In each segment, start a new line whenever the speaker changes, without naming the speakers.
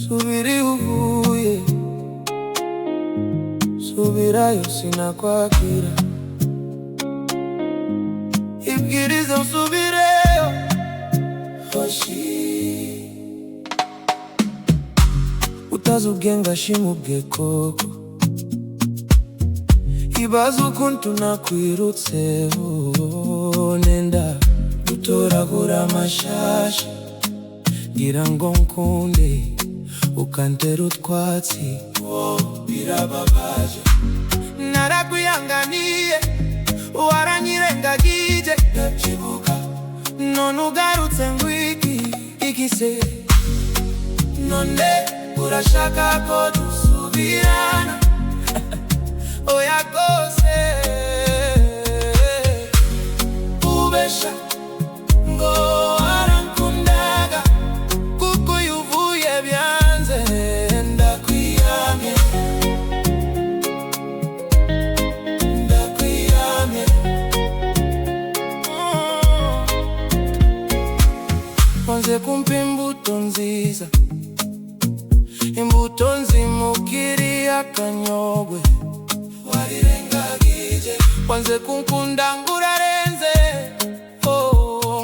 Subira uvuye, Subirayo sinakwakira. Ibwirize usubireyo, hoshii. Utazi ubwenge ashima ubwe koko. Ibaze ukuntu nakwirutseho, nenda gutoragura amashashi. Ngira unkunde, Ukantera utwatsi, birababaje. Narakwihanganiye, Waranyirengagije, ndabyibuka. None ugarutse iki se? None urashaka ko dusubirana? Oya rwose ubesha ngo warankundaga, kuko uvuye byanze. Ndakwiyamye, ndakwiyamye. Wanze kumpa imbuto nziza, imbuto nzimukiriye akanyogwe. Waranyirengagije. Wanze kunkunda ngo urarenze,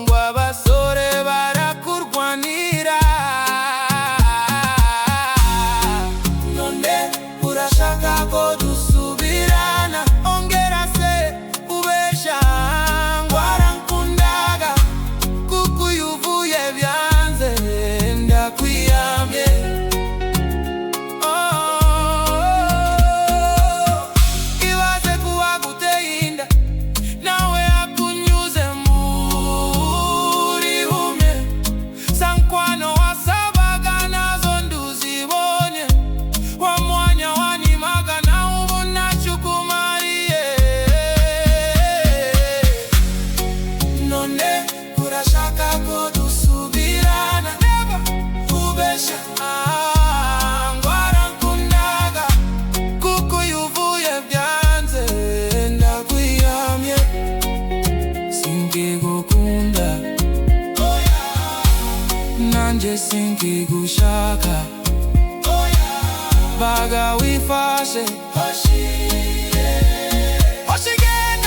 ngo abasore barakurwanira. None urashaka ko dusubirana? Ongera se ubesha ngo warankundaga, kuko uvuye byanze. Ndakwiyamye. Ibaze kuwa guteye inda, nawe akunyuze muri humye. Sankwano wasabaga nazo nduzibonye, wa mwanya wanyimaga na ubu nachukumariye. None urashaka ko dusubirana? Ubesha ngo warankundaga, kuko uvuye byanze. Ndakwiyamye. Sinkigukunda, nanje sinkigushaka. Baga wifashe, hoshii, hoshii genda.